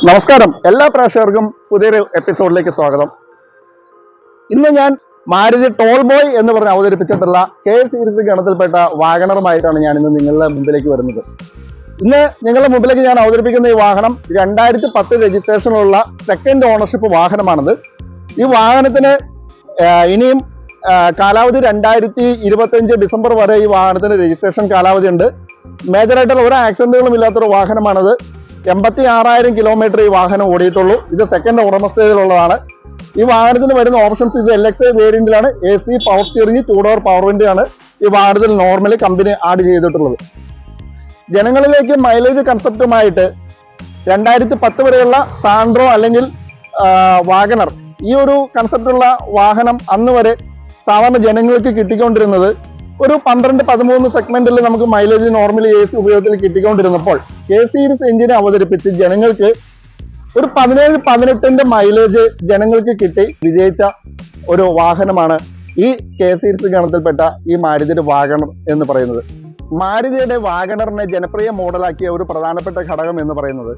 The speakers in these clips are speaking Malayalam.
നമസ്കാരം, എല്ലാ പ്രേക്ഷകർക്കും പുതിയൊരു എപ്പിസോഡിലേക്ക് സ്വാഗതം. ഇന്ന് ഞാൻ മാരുതി ടോൾ ബോയ് എന്ന് പറഞ്ഞ് അവതരിപ്പിച്ചിട്ടുള്ള കെ സീരീസ് ഗണത്തിൽപ്പെട്ട വാഗണറുമായിട്ടാണ് ഞാൻ ഇന്ന് നിങ്ങളുടെ മുമ്പിലേക്ക് വരുന്നത്. ഇന്ന് നിങ്ങളുടെ മുമ്പിലേക്ക് ഞാൻ അവതരിപ്പിക്കുന്ന ഈ വാഹനം 2010 രജിസ്ട്രേഷനുള്ള സെക്കൻഡ് ഓണർഷിപ്പ് വാഹനമാണിത്. ഈ വാഹനത്തിന് ഇനിയും കാലാവധി 2025 ഡിസംബർ വരെ ഈ വാഹനത്തിന് രജിസ്ട്രേഷൻ കാലാവധി ഉണ്ട്. മേജറായിട്ടുള്ള ഒരു ആക്സിഡന്റുകളും ഇല്ലാത്തൊരു വാഹനമാണിത്. 86,000 കിലോമീറ്റർ ഈ വാഹനം ഓടിയിട്ടുള്ളൂ. ഇത് സെക്കൻഡ് ഉടമസ്ഥതയിലുള്ളതാണ്. ഈ വാഹനത്തിന് വരുന്ന ഓപ്ഷൻസ് ഇത് LXI വേരിയന്റിലാണ്. AC, power steering, 2 door power window ആണ് ഈ വാഹനത്തിൽ നോർമലി കമ്പനി ആഡ് ചെയ്തിട്ടുള്ളത്. ജനങ്ങളിലേക്ക് മൈലേജ് കൺസെപ്റ്റുമായിട്ട് 2010 വരെയുള്ള സാൻഡ്രോ അല്ലെങ്കിൽ വാഗണർ ഈ ഒരു കൺസെപ്റ്റുള്ള വാഹനം അന്ന് വരെ സാധാരണ ജനങ്ങൾക്ക് കിട്ടിക്കൊണ്ടിരുന്നത് ഒരു 12-13 സെഗ്മെന്റിൽ നമുക്ക് മൈലേജ് നോർമലി AC ഉപയോഗത്തിൽ കിട്ടിക്കൊണ്ടിരുന്നപ്പോൾ കെ സീരീസ് എഞ്ചിനെ അവതരിപ്പിച്ച് ജനങ്ങൾക്ക് ഒരു 17-18 മൈലേജ് ജനങ്ങൾക്ക് കിട്ടി വിജയിച്ച ഒരു വാഹനമാണ് ഈ കെ സീരീസ് ഗണത്തിൽപ്പെട്ട ഈ മാരുതിയുടെ വാഗണർ എന്ന് പറയുന്നത്. മാരുതിയുടെ വാഗണറിനെ ജനപ്രിയ മോഡലാക്കിയ ഒരു പ്രധാനപ്പെട്ട ഘടകം എന്ന് പറയുന്നത്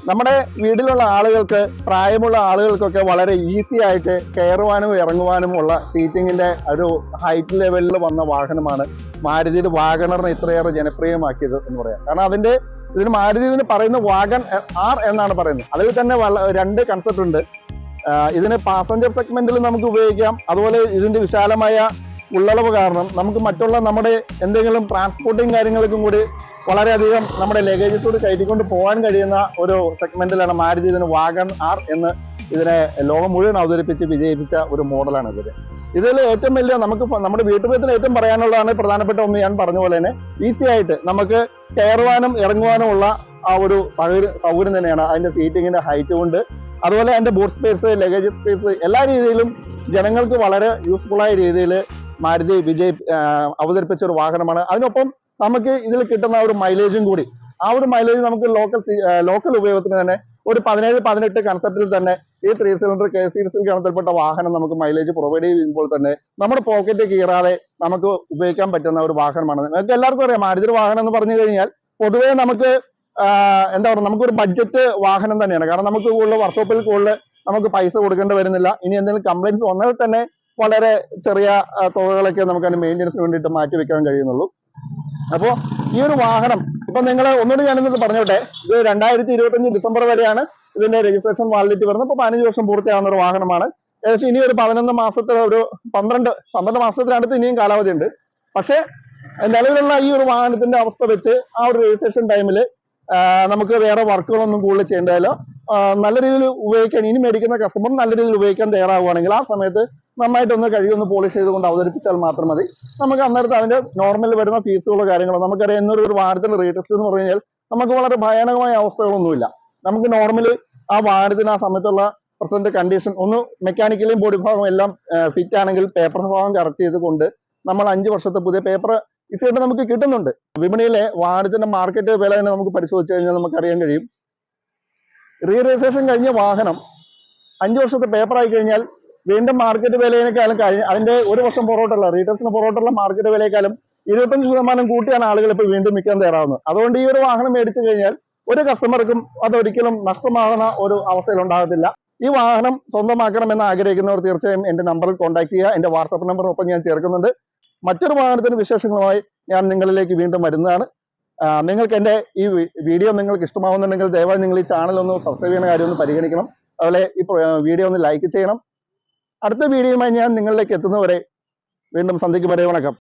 നമ്മുടെ വീട്ടിലുള്ള ആളുകൾക്ക്, പ്രായമുള്ള ആളുകൾക്കൊക്കെ വളരെ ഈസി ആയിട്ട് കയറുവാനും ഇറങ്ങുവാനും ഉള്ള സീറ്റിങ്ങിന്റെ ഒരു ഹൈറ്റ് ലെവലിൽ വന്ന വാഹനമാണ് മാരുതിയുടെ വാഗണറിനെ ഇത്രയേറെ ജനപ്രിയമാക്കിയത് എന്ന് പറയാം. കാരണം ഇതിന് മാരുതി പറയുന്ന വാഗൺ ആർ എന്നാണ് പറയുന്നത്. അതിൽ തന്നെ 2 കൺസെപ്റ്റ് ഉണ്ട്. ഇതിന് പാസഞ്ചർ സെഗ്മെന്റിൽ നമുക്ക് ഉപയോഗിക്കാം. അതുപോലെ ഇതിന്റെ വിശാലമായ ഉള്ളളവ് കാരണം നമുക്ക് മറ്റുള്ള നമ്മുടെ എന്തെങ്കിലും ട്രാൻസ്പോർട്ടിങ് കാര്യങ്ങൾക്കും കൂടി വളരെയധികം നമ്മുടെ ലഗേജസ് കൂടി കയറ്റിക്കൊണ്ട് പോകാൻ കഴിയുന്ന ഒരു സെഗ്മെന്റിലാണ് മാരുതി ഇതിന് വാഗൺ ആർ എന്ന് ഇതിനെ ലോകം മുഴുവൻ അവതരിപ്പിച്ച് വിജയിപ്പിച്ച ഒരു മോഡലാണ് ഇതിൽ ഏറ്റവും വലിയ നമുക്ക് നമ്മുടെ വീട്ടുപയോഗത്തിന് ഏറ്റവും പറയാനുള്ളതാണ് പ്രധാനപ്പെട്ട ഒന്ന്. ഞാൻ പറഞ്ഞ പോലെ തന്നെ ഈസി ആയിട്ട് നമുക്ക് കയറുവാനും ഇറങ്ങുവാനും ഉള്ള ആ ഒരു സൗകര്യം തന്നെയാണ്. അതിന്റെ സീറ്റിങ്ങിന്റെ ഹൈറ്റ് കൊണ്ട്, അതുപോലെ അതിന്റെ ബൂട്ട് സ്പേസ്, ലഗേജ് സ്പേസ്, എല്ലാ രീതിയിലും ജനങ്ങൾക്ക് വളരെ യൂസ്ഫുൾ ആയ രീതിയിൽ മാരുതി അവതരിപ്പിച്ച ഒരു വാഹനമാണ്. അതിനൊപ്പം നമുക്ക് ഇതിൽ കിട്ടുന്ന ഒരു മൈലേജും കൂടി, ആ ഒരു മൈലേജ് നമുക്ക് ലോക്കൽ ഉപയോഗത്തിന് തന്നെ ഒരു 17-18 കൺസെപ്റ്റിൽ തന്നെ ഈ 3 സിലിണ്ടർ കെ സീരീസിൽ ഗണത്തിൽപ്പെട്ട വാഹനം നമുക്ക് മൈലേജ് പ്രൊവൈഡ് ചെയ്യുമ്പോൾ തന്നെ നമ്മുടെ പോക്കറ്റ് കീറാതെ നമുക്ക് ഉപയോഗിക്കാൻ പറ്റുന്ന ഒരു വാഹനമാണ്. നിങ്ങൾക്ക് എല്ലാവർക്കും അറിയാം, മാരുതി വാഹനം എന്ന് പറഞ്ഞു കഴിഞ്ഞാൽ പൊതുവേ നമുക്ക് എന്താ പറയുക, നമുക്കൊരു ബഡ്ജറ്റ് വാഹനം തന്നെയാണ്. കാരണം നമുക്ക് കൂടുതൽ വർക്ക്ഷോപ്പിൽ കൂടുതൽ നമുക്ക് പൈസ കൊടുക്കേണ്ടി വരുന്നില്ല. ഇനി എന്തെങ്കിലും കംപ്ലൈൻറ്റ്സ് വന്നാൽ തന്നെ വളരെ ചെറിയ തുകകളൊക്കെ നമുക്ക് അതിന് മെയിൻ്റെനൻസിന് വേണ്ടിയിട്ട് മാറ്റി വെക്കാൻ കഴിയുന്നുള്ളൂ. അപ്പോൾ ഈ ഒരു വാഹനം ഇപ്പൊ നിങ്ങൾ ഒന്നുകൂടി ഞാനിന്നത് പറഞ്ഞോട്ടെ, ഇത് 2025 ഡിസംബർ വരെയാണ് ഇതിന്റെ രജിസ്ട്രേഷൻ വാലിഡിറ്റി വരുന്നത്. ഇപ്പോൾ 15 വർഷം പൂർത്തിയാവുന്ന ഒരു വാഹനമാണ്. ഏകദേശം ഇനി ഒരു 11 മാസത്തിൽ ഒരു 12 മാസത്തിനടുത്ത് ഇനിയും കാലാവധി ഉണ്ട്. പക്ഷേ നിലവിലുള്ള ഈ ഒരു വാഹനത്തിന്റെ അവസ്ഥ വെച്ച് ആ ഒരു രജിസ്ട്രേഷൻ ടൈമിൽ നമുക്ക് വേറെ വർക്കുകളൊന്നും കൂടുതൽ ചെയ്യേണ്ടതല്ലോ. നല്ല രീതിയിൽ ഉപയോഗിക്കാൻ ഇനി മേടിക്കുന്ന കസ്റ്റമർ നല്ല രീതിയിൽ ഉപയോഗിക്കാൻ തയ്യാറാവുകയാണെങ്കിൽ ആ സമയത്ത് നന്നായിട്ടൊന്ന് കഴിയൊന്ന് പോളിഷ് ചെയ്തുകൊണ്ട് അവതരിപ്പിച്ചാൽ മാത്രം മതി. നമുക്ക് അന്നേരത്ത് അതിന്റെ നോർമൽ വരുന്ന ഫീസുകളോ കാര്യങ്ങളോ നമുക്കറിയാം. എന്നൊരു വാഹനത്തിന്റെ റീടെസ്റ്റ് എന്ന് പറഞ്ഞു കഴിഞ്ഞാൽ നമുക്ക് വളരെ ഭയാനകമായ അവസ്ഥകളൊന്നുമില്ല. നമുക്ക് നോർമലി ആ വാഹനത്തിന് ആ സമയത്തുള്ള പ്രസന്റ് കണ്ടീഷൻ ഒന്ന് മെക്കാനിക്കലിയും ബോഡി ഭാഗം എല്ലാം ഫിറ്റ് ആണെങ്കിൽ പേപ്പർ ഭാഗം കറക്റ്റ് ചെയ്തുകൊണ്ട് നമ്മൾ 5 വർഷത്തെ പുതിയ പേപ്പർ ഈസിയായിട്ട് നമുക്ക് കിട്ടുന്നുണ്ട്. വിപണിയിലെ വാഹനത്തിന്റെ മാർക്കറ്റ് വില തന്നെ നമുക്ക് പരിശോധിച്ച് കഴിഞ്ഞാൽ നമുക്കറിയാൻ കഴിയും. രജിസ്ട്രേഷൻ കഴിഞ്ഞ വാഹനം 5 വർഷത്തെ പേപ്പർ ആയി കഴിഞ്ഞാൽ വീണ്ടും മാർക്കറ്റ് വിലയേക്കാളും അതിന്റെ 1 വർഷം പുറകോട്ടുള്ള റീടെസ്റ്റിന് പുറകോട്ടുള്ള മാർക്കറ്റ് വിലയേക്കാളും 25% കൂട്ടിയാണ് ആളുകൾ ഇപ്പോൾ വീണ്ടും വിൽക്കാൻ തയ്യാറാവുന്നത്. അതുകൊണ്ട് ഈ ഒരു വാഹനം മേടിച്ചു കഴിഞ്ഞാൽ ഒരു കസ്റ്റമർക്കും അതൊരിക്കലും നഷ്ടമാകുന്ന ഒരു അവസ്ഥയിൽ ഉണ്ടാകത്തില്ല. ഈ വാഹനം സ്വന്തമാക്കണമെന്ന് ആഗ്രഹിക്കുന്നവർ തീർച്ചയായും എന്റെ നമ്പറിൽ കോൺടാക്ട് ചെയ്യുക. എന്റെ വാട്സാപ്പ് നമ്പറിനൊപ്പം ഞാൻ ചേർക്കുന്നുണ്ട്. മറ്റൊരു വാഹനത്തിന് വിശേഷങ്ങളുമായി ഞാൻ നിങ്ങളിലേക്ക് വീണ്ടും വരുന്നതാണ്. നിങ്ങൾക്ക് എൻ്റെ ഈ വീഡിയോ നിങ്ങൾക്ക് ഇഷ്ടമാവുന്നുണ്ടെങ്കിൽ ദയവായി നിങ്ങൾ ഈ ചാനൽ ഒന്ന് സബ്സ്ക്രൈബ് ചെയ്യുന്ന കാര്യം ഒന്ന് പരിഗണിക്കണം. അതുപോലെ ഈ വീഡിയോ ഒന്ന് ലൈക്ക് ചെയ്യണം. അടുത്ത വീഡിയോയുമായി ഞാൻ നിങ്ങളിലേക്ക് എത്തുന്നവരെ വീണ്ടും സന്ധിക്ക് വരെ വണക്കം.